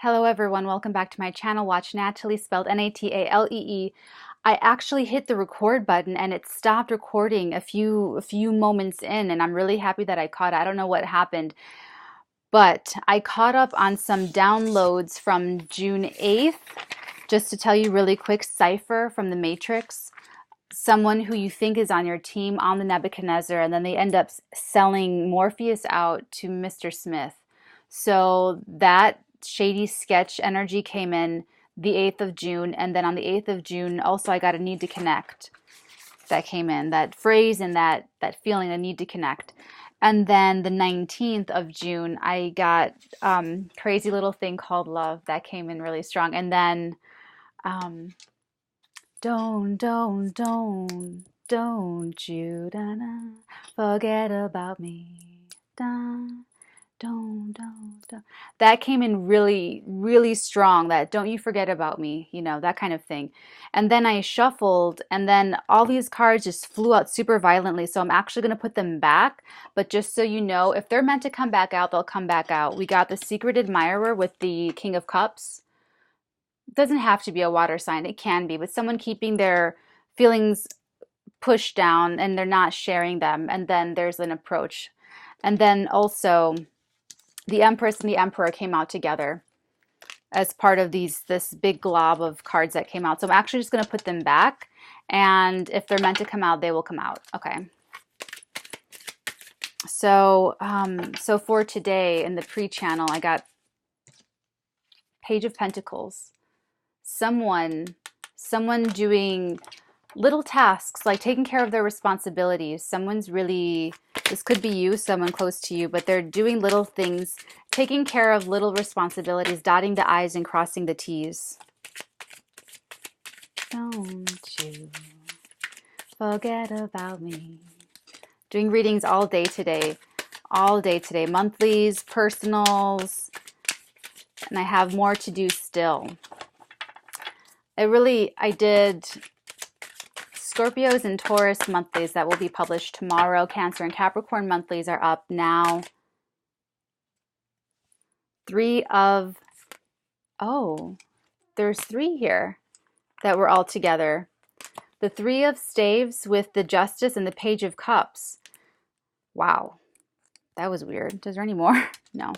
Hello everyone, welcome back to my channel. Watch Natalie, spelled Natalee. I actually hit the record button and it stopped recording a few moments in, and I'm really happy that I caught it. I don't know what happened, but I caught up on some downloads from June 8th. Just to tell you really quick, Cypher from the Matrix, someone who you think is on your team on the Nebuchadnezzar, and then they end up selling Morpheus out to Mr. Smith. So that shady sketch energy came in the 8th of June, and then on the 8th of June also I got a need to connect that came in, that phrase and that feeling, a need to connect. And then the 19th of June I got crazy little thing called love that came in really strong. And then don't you forget about me. Don't. That came in really, really strong. That don't you forget about me, that kind of thing. And then I shuffled, and then all these cards just flew out super violently. So I'm actually going to put them back. But just so you know, if they're meant to come back out, they'll come back out. We got the Secret Admirer with the King of Cups. It doesn't have to be a water sign. It can be, but someone keeping their feelings pushed down and they're not sharing them. And then there's an approach. And then also the Empress and the Emperor came out together as part of this big glob of cards that came out. So I'm actually just going to put them back, and if they're meant to come out, they will come out. Okay. So so for today in the pre-channel, I got Page of Pentacles. Someone doing little tasks, like taking care of their responsibilities. Someone's really, this could be you, someone close to you, but they're doing little things, taking care of little responsibilities, dotting the I's and crossing the T's. Don't you forget about me. Doing readings all day today, monthlies, personals, and I have more to do still. I did Scorpios and Taurus monthlies that will be published tomorrow. Cancer and Capricorn monthlies are up now. There's three here that were all together. The Three of Staves with the Justice and the Page of Cups. Wow, that was weird. Is there any more? No.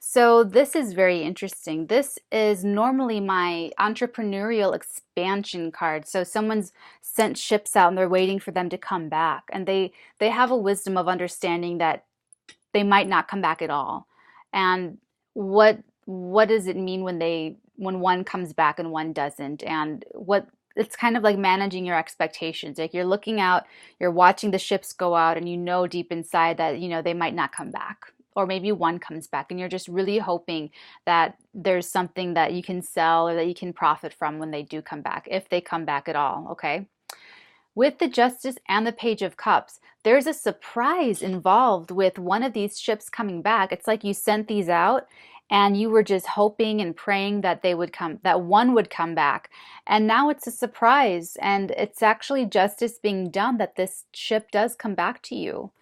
So this is very interesting. This is normally my entrepreneurial expansion card. So someone's sent ships out and they're waiting for them to come back. And they have a wisdom of understanding that they might not come back at all. And what does it mean when one comes back and one doesn't? And it's kind of like managing your expectations. Like you're looking out, you're watching the ships go out, and you know deep inside that, they might not come back. Or maybe one comes back and you're just really hoping that there's something that you can sell or that you can profit from when they do come back, if they come back at all, okay? With the Justice and the Page of Cups, there's a surprise involved with one of these ships coming back. It's like you sent these out and you were just hoping and praying that that one would come back. And now it's a surprise, and it's actually justice being done that this ship does come back to you.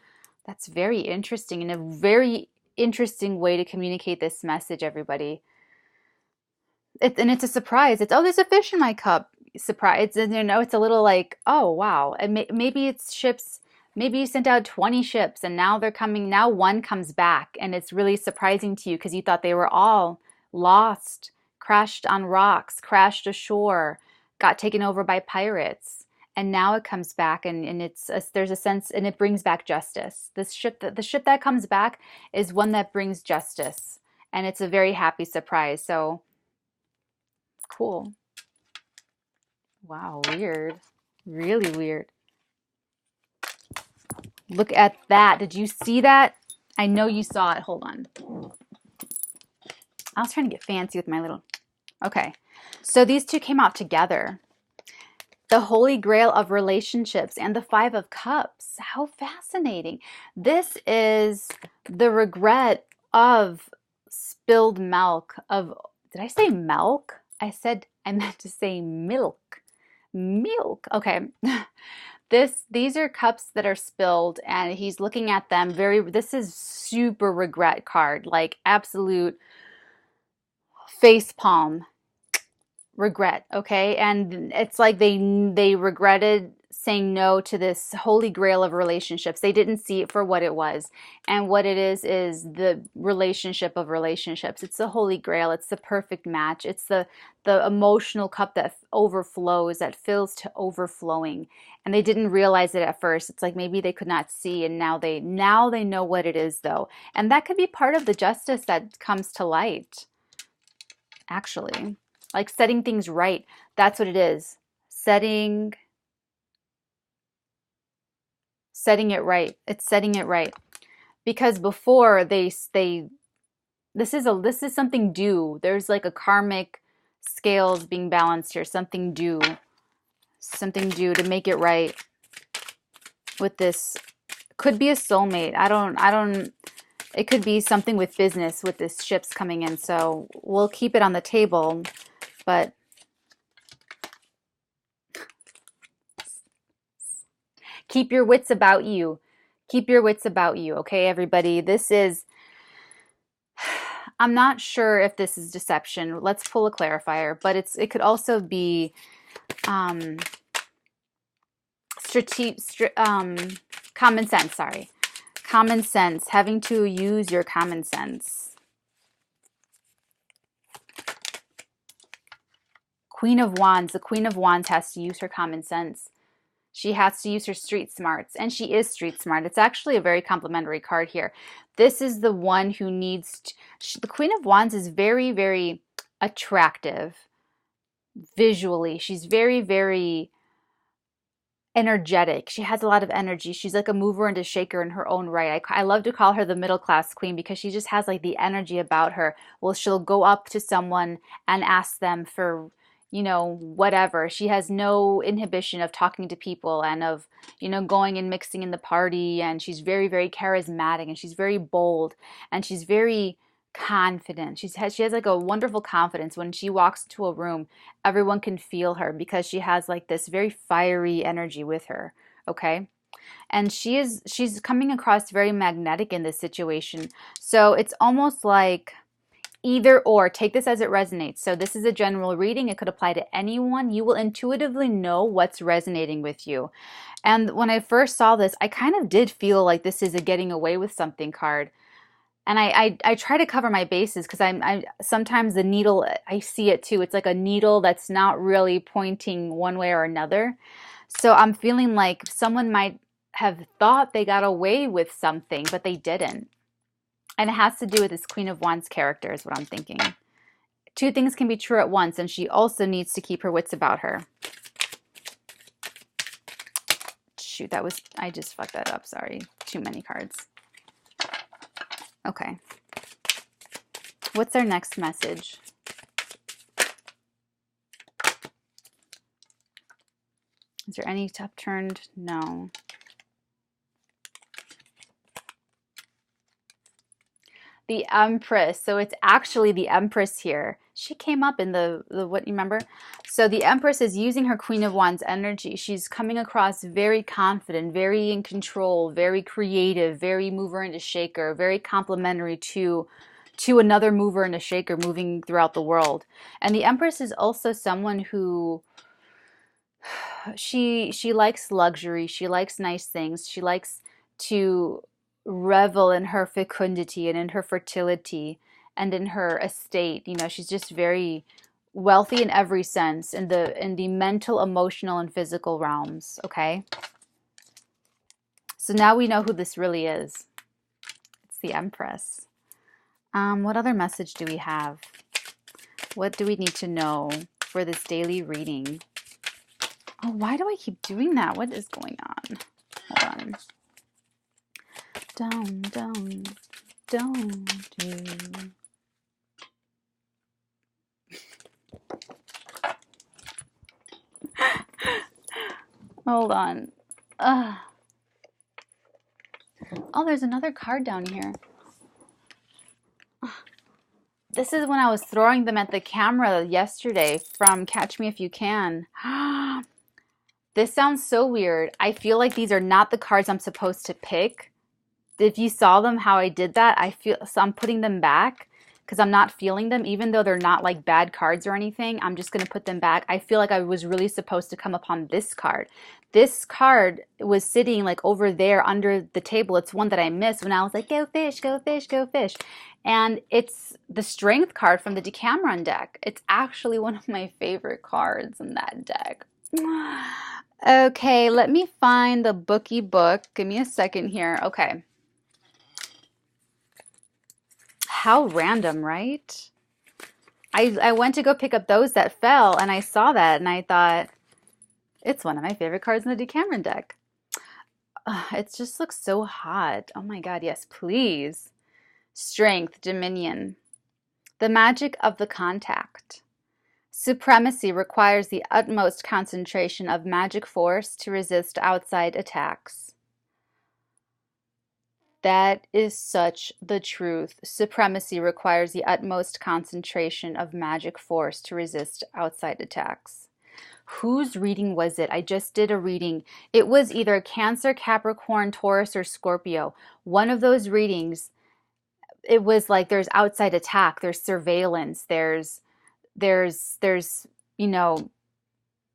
That's very interesting, and a very interesting way to communicate this message, everybody. And it's a surprise. It's, oh, there's a fish in my cup. Surprise. And it's a little like, oh, wow. And maybe it's ships. Maybe you sent out 20 ships and now they're coming. Now one comes back, and it's really surprising to you because you thought they were all lost, crashed on rocks, crashed ashore, got taken over by pirates. And now it comes back, and there's a sense, and it brings back justice. The ship that comes back is one that brings justice, and it's a very happy surprise. So it's cool. Wow, weird, really weird. Look at that. Did you see that? I know you saw it. Hold on. I was trying to get fancy with my little. Okay, so these two came out together. The Holy Grail of relationships and the Five of Cups. How fascinating. This is the regret of spilled milk. Did I say milk? I meant to say milk. Milk. Okay. These are cups that are spilled, and he's looking at them this is super regret card, like absolute face palm, regret, okay? And it's like they regretted saying no to this holy grail of relationships. They didn't see it for what it was. And what it is the relationship of relationships. It's the holy grail. It's the perfect match. It's the emotional cup that overflows, that fills to overflowing. And they didn't realize it at first. It's like maybe they could not see, and now they know what it is though. And that could be part of the justice that comes to light, actually. Like setting things right. That's what it is. Setting it right. It's setting it right. Because before this is something due. There's like a karmic scales being balanced here. Something due to make it right with this. Could be a soulmate. I don't it could be something with business with this ships coming in. So we'll keep it on the table, but keep your wits about you. Keep your wits about you, okay, everybody? This is, I'm not sure if this is deception. Let's pull a clarifier, but it could also be common sense, sorry. Common sense, having to use your common sense. Queen of Wands. The Queen of Wands has to use her common sense. She has to use her street smarts, and she is street smart. It's actually a very complimentary card here. This is the one who needs to, the Queen of Wands is very, very attractive visually. She's very, very energetic. She has a lot of energy. She's like a mover and a shaker in her own right. I love to call her the middle class queen because she just has like the energy about her. Well, she'll go up to someone and ask them for, you know, whatever. She has no inhibition of talking to people and of, you know, going and mixing in the party. And she's very, very charismatic, and she's very bold, and she's very confident. She has like a wonderful confidence. When she walks into a room, everyone can feel her because she has like this very fiery energy with her, okay? And she's coming across very magnetic in this situation. So it's almost like either or. Take this as it resonates. So this is a general reading. It could apply to anyone. You will intuitively know what's resonating with you. And when I first saw this, I kind of did feel like this is a getting away with something card. And I try to cover my bases because I sometimes the needle, I see it too. It's like a needle that's not really pointing one way or another. So I'm feeling like someone might have thought they got away with something, but they didn't. And it has to do with this Queen of Wands character is what I'm thinking. Two things can be true at once, and she also needs to keep her wits about her. Shoot, I just fucked that up. Sorry. Too many cards. Okay. What's our next message? Is there any upturned? No. The Empress. So it's actually the Empress here. She came up in the what you remember? So the Empress is using her Queen of Wands energy. She's coming across very confident, very in control, very creative, very mover and a shaker, very complimentary to another mover and a shaker moving throughout the world. And the Empress is also someone who she likes luxury. She likes nice things. She likes to revel in her fecundity and in her fertility and in her estate. You know, she's just very wealthy in every sense, in the mental, emotional, and physical realms, okay? So now we know who this really is. It's the Empress. What other message do we have? What do we need to know for this daily reading? Oh, why do I keep doing that? What is going on? Hold on. Don't you. Hold on. Ugh. Oh, there's another card down here. This is when I was throwing them at the camera yesterday from Catch Me If You Can. This sounds so weird. I feel like these are not the cards I'm supposed to pick. If you saw them, how I did that, I feel so I'm putting them back because I'm not feeling them, even though they're not like bad cards or anything. I'm just going to put them back. I feel like I was really supposed to come upon this card. This card was sitting like over there under the table. It's one that I missed when I was like, go fish, go fish, go fish. And it's the Strength card from the Decameron deck. It's actually one of my favorite cards in that deck. Okay, let me find the bookie book. Give me a second here. Okay. How random, right? I went to go pick up those that fell, and I saw that, and I thought, it's one of my favorite cards in the Decameron deck. It just looks so hot. Oh my God, yes, please. Strength, Dominion. The magic of the contact. Supremacy requires the utmost concentration of magic force to resist outside attacks. That is such the truth. Supremacy requires the utmost concentration of magic force to resist outside attacks. Whose reading was it? I just did a reading. It was either Cancer, Capricorn, Taurus, or Scorpio. One of those readings, it was like there's outside attack, there's surveillance, there's you know,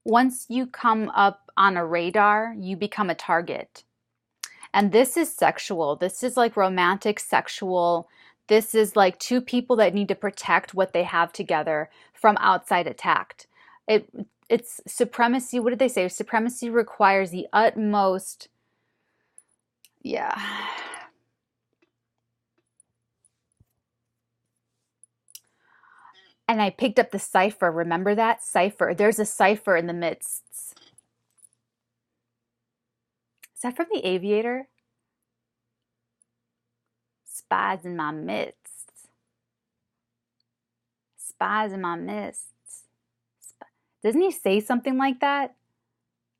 once you come up on a radar, you become a target. And this is sexual. This is like romantic, sexual. This is like two people that need to protect what they have together from outside attack. It's supremacy. What did they say? Supremacy requires the utmost. Yeah. And I picked up the cipher. Remember that? Cipher. There's a cipher in the midst. Is that from The Aviator? Spies in my midst. Spies in my midst. Doesn't he say something like that?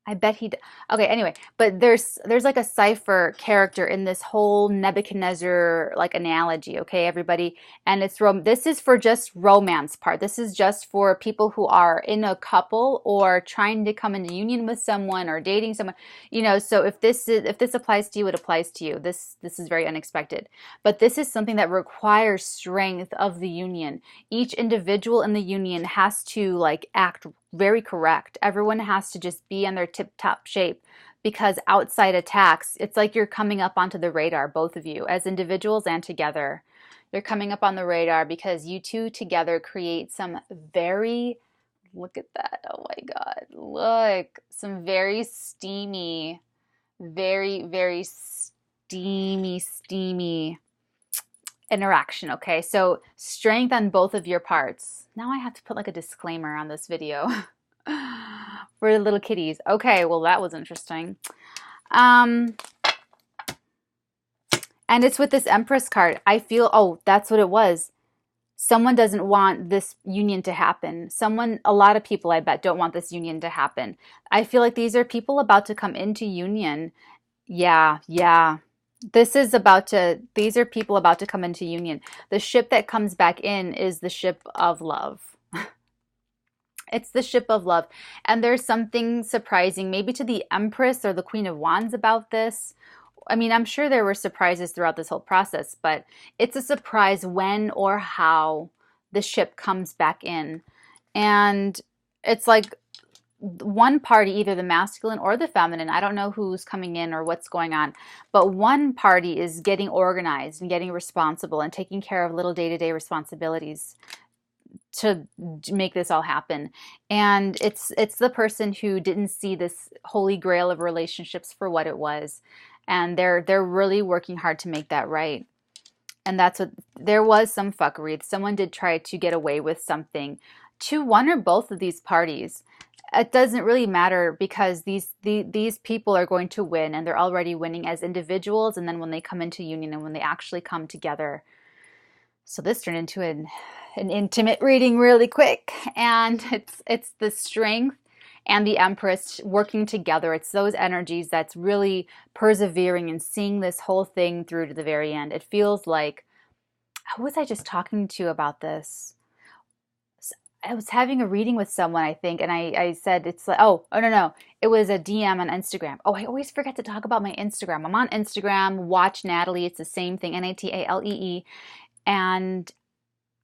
I bet he. Okay, anyway, but there's like a cipher character in this whole Nebuchadnezzar like analogy. Okay, everybody, and this is for just romance part. This is just for people who are in a couple or trying to come into union with someone or dating someone. You know, so if this applies to you, it applies to you. This is very unexpected, but this is something that requires strength of the union. Each individual in the union has to like act very correct. Everyone has to just be on their tip-top shape, because outside attacks, it's like you're coming up onto the radar, both of you, as individuals and together. You're coming up on the radar because you two together create some very, look at that, oh my God, look, some very steamy, very steamy interaction. Okay, so strength on both of your parts. Now I have to put like a disclaimer on this video for the little kitties. Okay, well that was interesting. And it's with this Empress card. I feel, oh, that's what it was. Someone doesn't want this union to happen. A lot of people, I bet, don't want this union to happen. I feel like these are people about to come into union. Yeah. These are people about to come into union. The ship that comes back in is the ship of love. It's the ship of love. And there's something surprising, maybe to the Empress or the Queen of Wands about this. I mean, I'm sure there were surprises throughout this whole process, but it's a surprise when or how the ship comes back in. And it's like one party, either the masculine or the feminine, I don't know who's coming in or what's going on, but one party is getting organized and getting responsible and taking care of little day-to-day responsibilities to make this all happen. And it's the person who didn't see this holy grail of relationships for what it was, and they're really working hard to make that right. And that's what, there was some fuckery. Someone did try to get away with something to one or both of these parties. It doesn't really matter, because these people are going to win, and they're already winning as individuals, and then when they come into union and when they actually come together. So this turned into an intimate reading really quick, and it's the Strength and the Empress working together. It's those energies that's really persevering and seeing this whole thing through to the very end. It feels like, who was I just talking to about this? I was having a reading with someone, I think, and I said, it's like, oh no, it was a DM on Instagram. Oh, I always forget to talk about my Instagram. I'm on Instagram, watch Natalie. It's the same thing, Natalee. And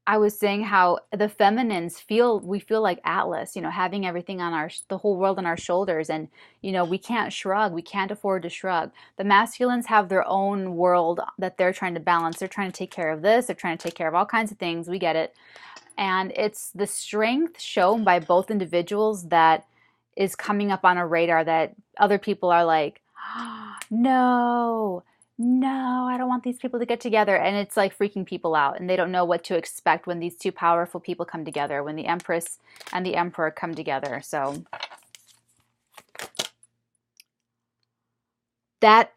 I was saying how the feminines feel, we feel like Atlas, you know, having everything on the whole world on our shoulders. And, you know, we can't shrug. We can't afford to shrug. The masculines have their own world that they're trying to balance. They're trying to take care of this. They're trying to take care of all kinds of things. We get it. And it's the strength shown by both individuals that is coming up on a radar that other people are like, no, no, I don't want these people to get together. And it's like freaking people out. And they don't know what to expect when these two powerful people come together, when the Empress and the Emperor come together. So that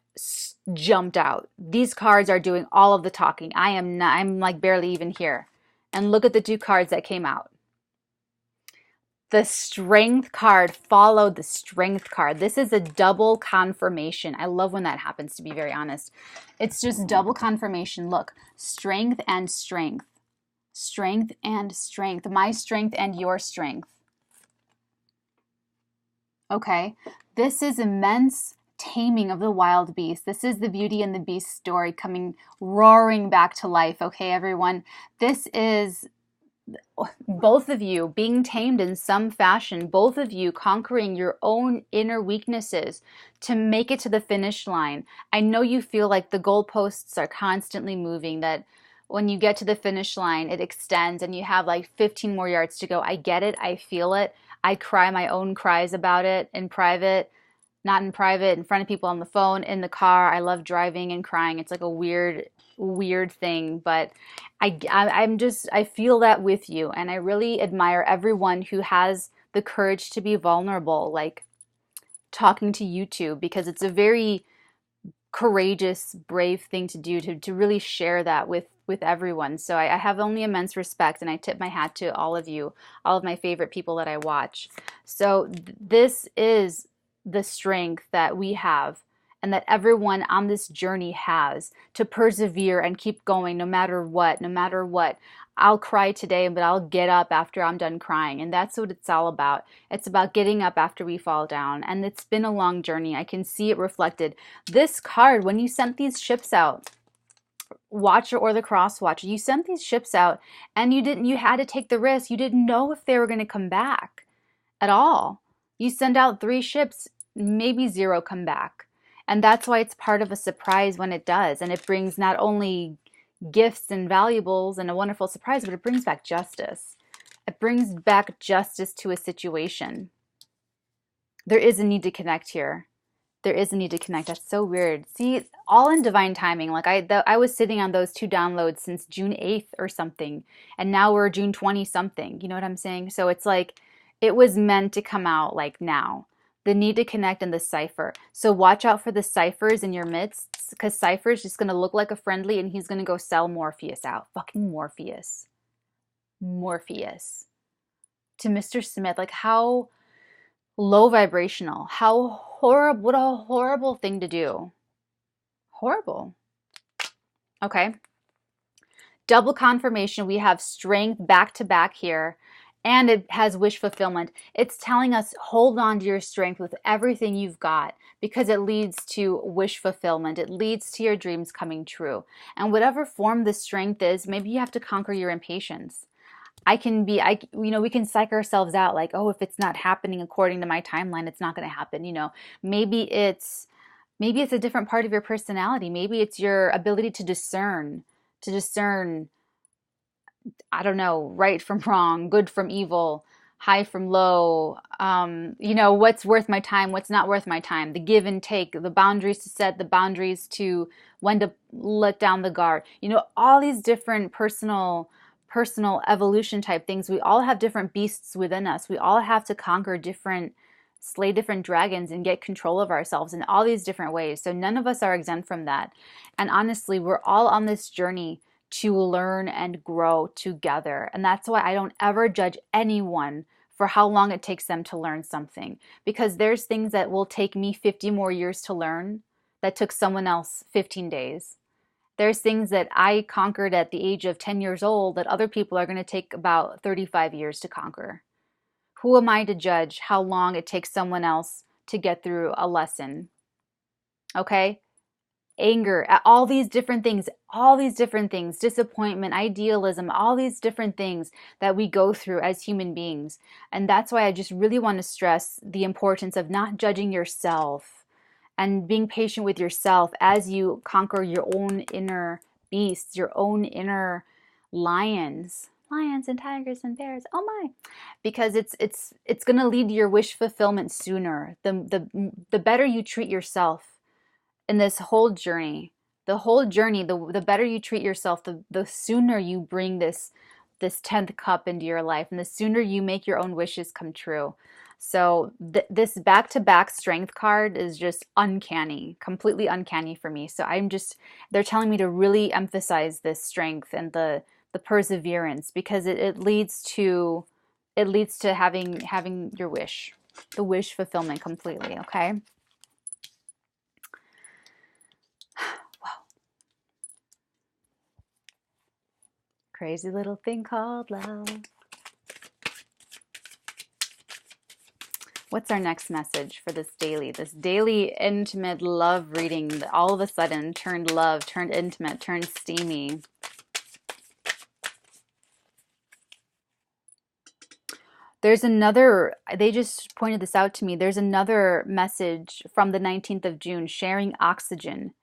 jumped out. These cards are doing all of the talking. I am not, I'm like barely even here. And look at the two cards that came out. The Strength card followed the Strength card. This is a double confirmation. I love when that happens, to be very honest. It's just double confirmation. Look, strength and strength. Strength and strength. My strength and your strength. Okay, this is immense taming of the wild beast. This is the Beauty and the Beast story coming roaring back to life. Okay, everyone. This is both of you being tamed in some fashion, both of you conquering your own inner weaknesses to make it to the finish line. I know you feel like the goalposts are constantly moving, that when you get to the finish line, it extends and you have like 15 more yards to go. I get it. I feel it. I cry my own cries about it in private, not in private, in front of people on the phone, in the car. I love driving and crying. It's like a weird thing, but I feel that with you, and I really admire everyone who has the courage to be vulnerable, like talking to YouTube, because it's a very courageous, brave thing to do, to really share that with everyone. So I have only immense respect, and I tip my hat to all of you, all of my favorite people that I watch. So this is the strength that we have and that everyone on this journey has, to persevere and keep going no matter what, no matter what. I'll cry today, but I'll get up after I'm done crying. And that's what it's all about. It's about getting up after we fall down. And it's been a long journey. I can see it reflected. This card, when you sent these ships out, Watcher or the Cross Watcher, you sent these ships out and you had to take the risk. You didn't know if they were going to come back at all. You send out 3 ships, maybe 0 come back. And that's why it's part of a surprise when it does. And it brings not only gifts and valuables and a wonderful surprise, but it brings back justice. It brings back justice to a situation. There is a need to connect here. There is a need to connect. That's so weird. See, all in divine timing. Like I was sitting on those 2 downloads since June 8th or something. And now we're June 20 something. You know what I'm saying? So it's like it was meant to come out like now. The need to connect and the cipher. So watch out for the ciphers in your midst, because Cypher is just going to look like a friendly and he's going to go sell Morpheus out. Fucking Morpheus. Morpheus. To Mr. Smith. Like how low vibrational. How horrible. What a horrible thing to do. Horrible. Okay. Double confirmation. We have strength back to back here. And it has wish fulfillment. It's telling us hold on to your strength with everything you've got, because it leads to wish fulfillment. It leads to your dreams coming true. And whatever form the strength is, maybe you have to conquer your impatience. We can psych ourselves out like, oh, if it's not happening according to my timeline, it's not going to happen. Maybe it's a different part of your personality. Maybe it's your ability to discern, I don't know, right from wrong, good from evil, high from low, what's worth my time, what's not worth my time, the give and take, the boundaries to set, the boundaries to when to let down the guard. All these different personal evolution type things. We all have different beasts within us. We all have to slay different dragons and get control of ourselves in all these different ways. So none of us are exempt from that. And honestly, we're all on this journey to learn and grow together. And that's why I don't ever judge anyone for how long it takes them to learn something. Because there's things that will take me 50 more years to learn that took someone else 15 days. There's things that I conquered at the age of 10 years old that other people are going to take about 35 years to conquer. Who am I to judge how long it takes someone else to get through a lesson? Okay? anger, all these different things, disappointment, idealism, all these different things that we go through as human beings. And that's why I just really want to stress the importance of not judging yourself and being patient with yourself as you conquer your own inner beasts, your own inner lions and tigers and bears. Oh my. Because it's going to lead to your wish fulfillment sooner. The better you treat yourself in this whole journey, the better you treat yourself, the sooner you bring this 10th cup into your life, and the sooner you make your own wishes come true. So this back-to-back strength card is just uncanny, completely uncanny for me. So they're telling me to really emphasize this strength and the perseverance, because it leads to having your wish, the wish fulfillment completely, okay? Crazy little thing called love. What's our next message for this daily intimate love reading that all of a sudden turned intimate, turned steamy? There's another, they just pointed this out to me. There's another message from the 19th of June, sharing oxygen.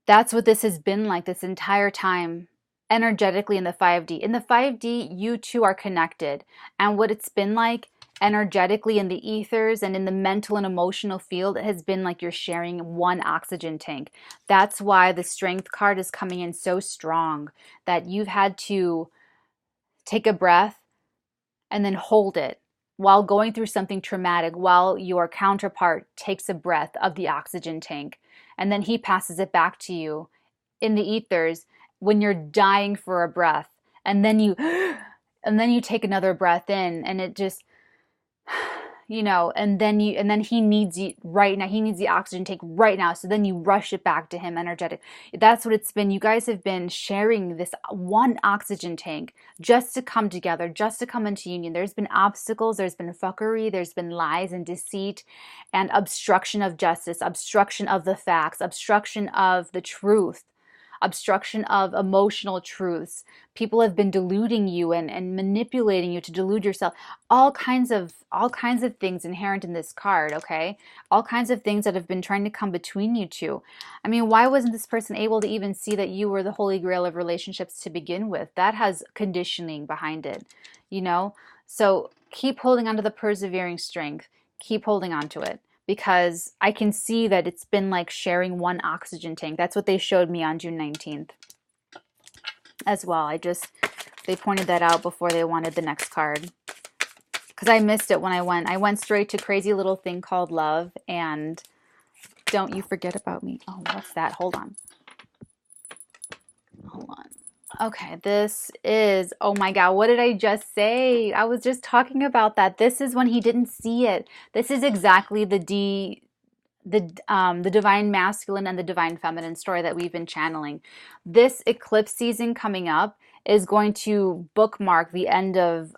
That's what this has been like this entire time, energetically in the 5D. In the 5D, you two are connected. And what it's been like energetically in the ethers and in the mental and emotional field, it has been like you're sharing one oxygen tank. That's why the strength card is coming in so strong, that you've had to take a breath and then hold it while going through something traumatic, while your counterpart takes a breath of the oxygen tank, and then he passes it back to you in the ethers when you're dying for a breath, and then you take another breath in, and it just, and then he needs you right now. He needs the oxygen tank right now. So then you rush it back to him, energetic. That's what it's been. You guys have been sharing this one oxygen tank just to come together, just to come into union. There's been obstacles, there's been fuckery, there's been lies and deceit and obstruction of justice, obstruction of the facts, obstruction of the truth, obstruction of emotional truths. People have been deluding you and manipulating you to delude yourself. All kinds of things inherent in this card, okay? All kinds of things that have been trying to come between you two. I mean, why wasn't this person able to even see that you were the holy grail of relationships to begin with? That has conditioning behind it, So keep holding on to the persevering strength. Keep holding on to it, because I can see that it's been like sharing one oxygen tank. That's what they showed me on June 19th as well. They pointed that out before they wanted the next card, because I missed it when I went straight to Crazy Little Thing Called Love and Don't You Forget About Me. Oh, what's that? Hold on. Okay, this is, oh my God, what did I just say? I was just talking about that. This is when he didn't see it. This is exactly the divine masculine and the divine feminine story that we've been channeling. This eclipse season coming up is going to bookmark the end of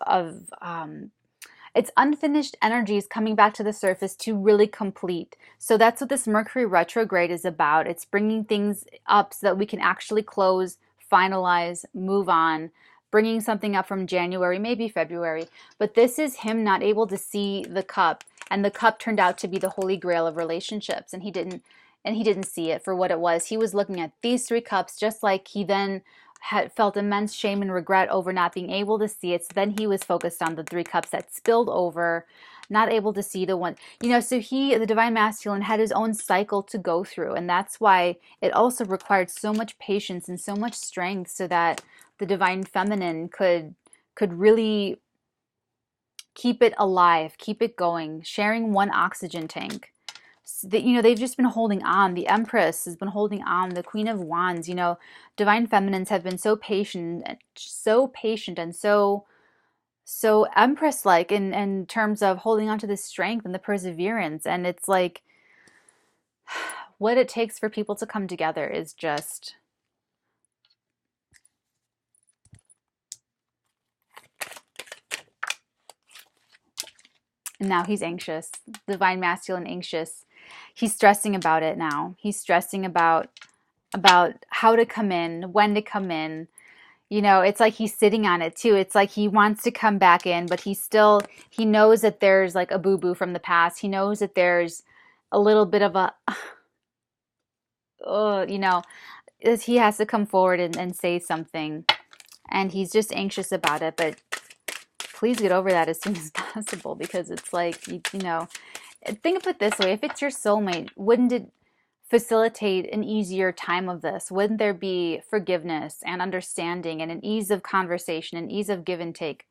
its unfinished energies coming back to the surface to really complete. So that's what this Mercury retrograde is about. It's bringing things up so that we can actually close, finalize, move on, bringing something up from January, maybe February. But this is him not able to see the cup, and the cup turned out to be the holy grail of relationships, and he didn't see it for what it was. He was looking at these three cups, just like he then had felt immense shame and regret over not being able to see it. So then he was focused on the three cups that spilled over, not able to see the one, so the divine masculine, had his own cycle to go through. And that's why it also required so much patience and so much strength, so that the divine feminine could really keep it alive, keep it going, sharing one oxygen tank. They've just been holding on. The Empress has been holding on. The Queen of Wands, divine feminines have been so patient and so Empress-like in terms of holding on to the strength and the perseverance. And it's like, what it takes for people to come together is just... And now he's anxious. Divine masculine anxious. He's stressing about it now. He's stressing about how to come in, when to come in. You know, it's like he's sitting on it too. It's like he wants to come back in, but he knows that there's like a boo-boo from the past. He knows that there's a little bit of a, you know, he has to come forward and say something. And he's just anxious about it, but please get over that as soon as possible, because it's like, you know, think of it this way. If it's your soulmate, wouldn't it facilitate an easier time of this? Wouldn't there be forgiveness and understanding and an ease of conversation, an ease of give and take?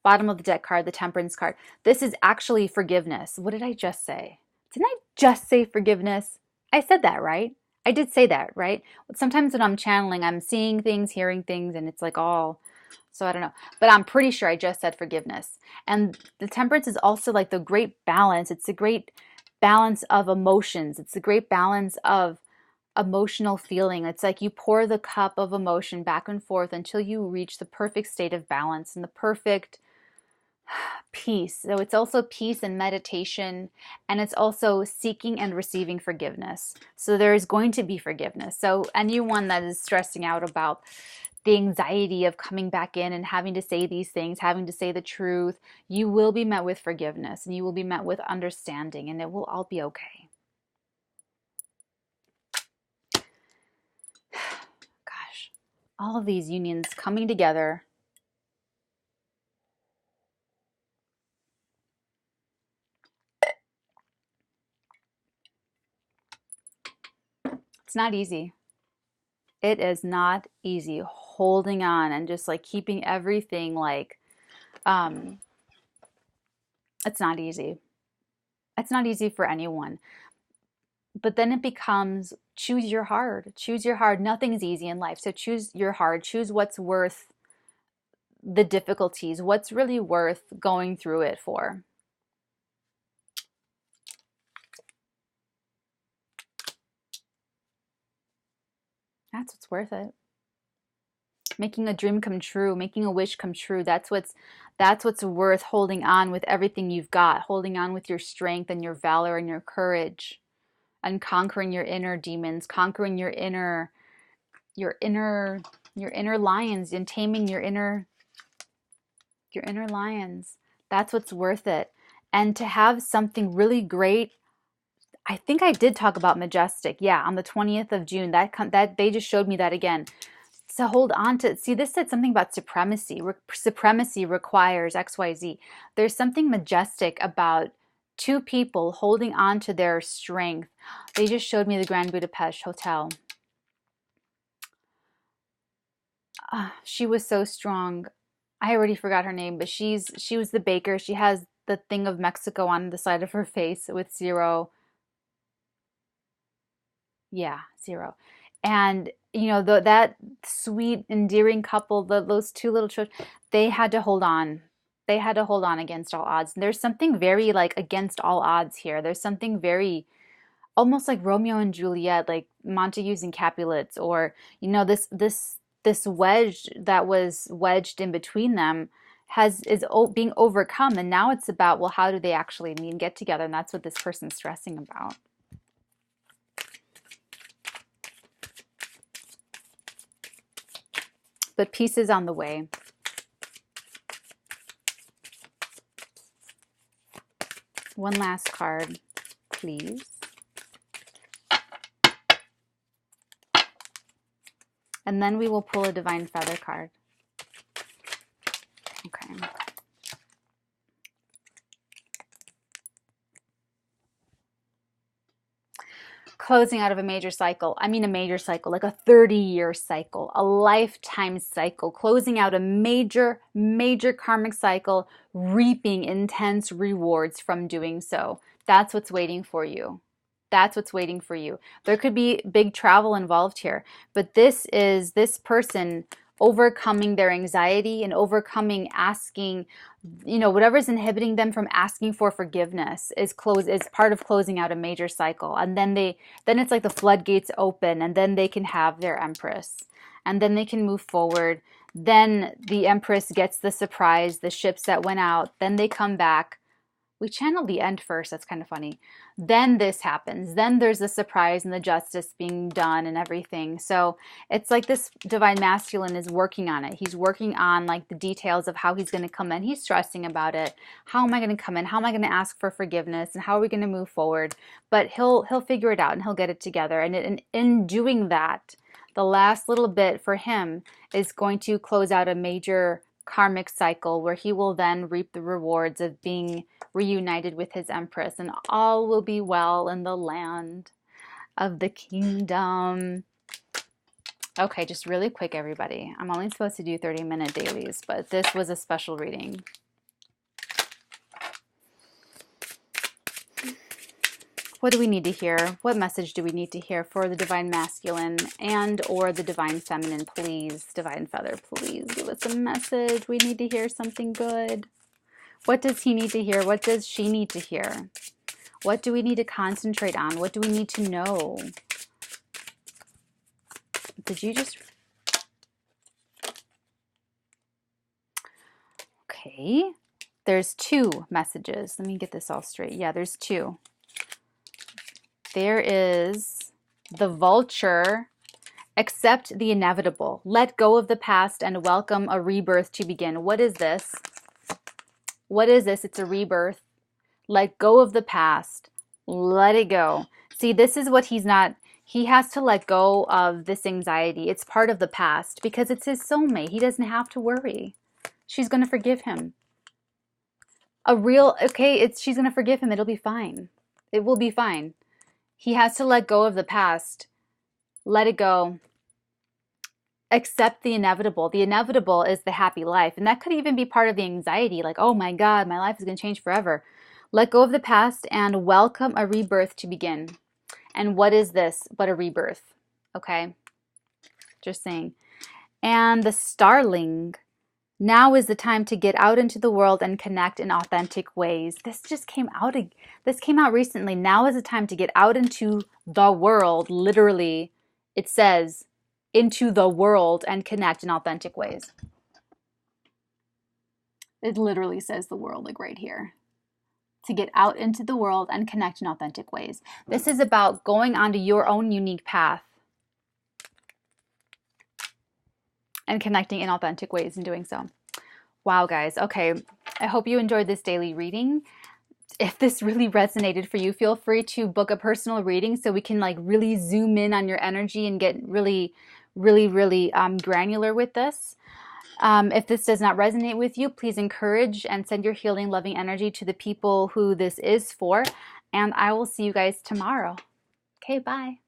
Bottom of the deck card, the Temperance card. This is actually forgiveness. What did I just say? Didn't I just say forgiveness? I said that, right? I did say that, right? Sometimes when I'm channeling, I'm seeing things, hearing things, and it's like all, so I don't know. But I'm pretty sure I just said forgiveness. And the Temperance is also like the great balance. It's the great balance of emotions. It's the great balance of emotional feeling. It's like you pour the cup of emotion back and forth until you reach the perfect state of balance and the perfect peace. So it's also peace and meditation, and it's also seeking and receiving forgiveness. So there is going to be forgiveness. So anyone that is stressing out about the anxiety of coming back in and having to say these things, having to say the truth, you will be met with forgiveness, and you will be met with understanding, and it will all be okay. Gosh, all of these unions coming together. It's not easy. It is not easy holding on and just like keeping everything like, it's not easy. It's not easy for anyone. But then it becomes choose your hard. Choose your hard. Nothing's easy in life. So choose your hard. Choose what's worth the difficulties. What's really worth going through it for. That's what's worth it. Making a dream come true, making a wish come true. That's what's worth holding on with everything you've got, holding on with your strength and your valor and your courage, and conquering your inner demons, conquering your inner lions, and taming your inner lions. That's what's worth it. And to have something really great. I think I did talk about Majestic. Yeah, on the 20th of June. That they just showed me that again. So hold on to, see, this said something about supremacy. Supremacy requires XYZ. There's something majestic about two people holding on to their strength. They just showed me the Grand Budapest Hotel. She was so strong. I already forgot her name, but she was the baker. She has the thing of Mexico on the side of her face with 0. Yeah, 0. And you know, that sweet, endearing couple, those two little children, they had to hold on. They had to hold on against all odds. And there's something very like against all odds here. There's something very almost like Romeo and Juliet, like Montagues and Capulets, or you know, this wedge that was wedged in between them is being overcome, and now it's about, well, how do they actually meet and get together? And that's what this person's stressing about. But peace is on the way. One last card, please. And then we will pull a Divine Feather card. Okay. Closing out of a major cycle. I mean a major cycle, like a 30-year cycle, a lifetime cycle, closing out a major karmic cycle, reaping intense rewards from doing so. That's what's waiting for you. That's what's waiting for you. There could be big travel involved here, but this is this person overcoming their anxiety and overcoming asking, you know, whatever's inhibiting them from asking for forgiveness is part of closing out a major cycle. And then it's like the floodgates open, and then they can have their Empress, and then they can move forward. Then the Empress gets the surprise, the ships that went out, then they come back. we channeled the end first. That's kind of funny. Then this happens. Then there's the surprise and the justice being done and everything. So it's like this divine masculine is working on it. He's working on like the details of how he's going to come in. He's stressing about it. How am I going to come in? How am I going to ask for forgiveness? And how are we going to move forward? But he'll figure it out and he'll get it together. And in doing that, the last little bit for him is going to close out a major karmic cycle where he will then reap the rewards of being reunited with his empress, and all will be well in the land of the kingdom. Okay, just really quick, everybody. I'm only supposed to do 30-minute dailies, but this was a special reading. What do we need to hear? What message do we need to hear for the divine masculine and or the divine feminine? Please, divine feather, please give us a message. We need to hear something good. What does he need to hear? What does she need to hear? What do we need to concentrate on? What do we need to know? Did you just... Okay. There's two messages. Let me get this all straight. Yeah, there's two. There is the vulture. Accept the inevitable. Let go of the past and welcome a rebirth to begin. What is this? What is this? It's a rebirth. Let go of the past. Let it go. See, this is what he's not... He has to let go of this anxiety. It's part of the past because it's his soulmate. He doesn't have to worry. She's going to forgive him. She's going to forgive him. It'll be fine. It will be fine. He has to let go of the past. Let it go. Accept the inevitable. The inevitable is the happy life. And that could even be part of the anxiety. Like, oh my God, my life is going to change forever. Let go of the past and welcome a rebirth to begin. And what is this but a rebirth? Okay. Just saying. And the starling. Now is the time to get out into the world and connect in authentic ways. This just came out. This came out recently. Now is the time to get out into the world. Literally, it says into the world and connect in authentic ways. It literally says the world, like right here. To get out into the world and connect in authentic ways. This is about going onto your own unique path and connecting in authentic ways and doing so. Wow, guys. Okay. I hope you enjoyed this daily reading. If this really resonated for you, feel free to book a personal reading so we can like really zoom in on your energy and get really granular with this. If this does not resonate with you, please encourage and send your healing, loving energy to the people who this is for. And I will see you guys tomorrow. Okay, bye.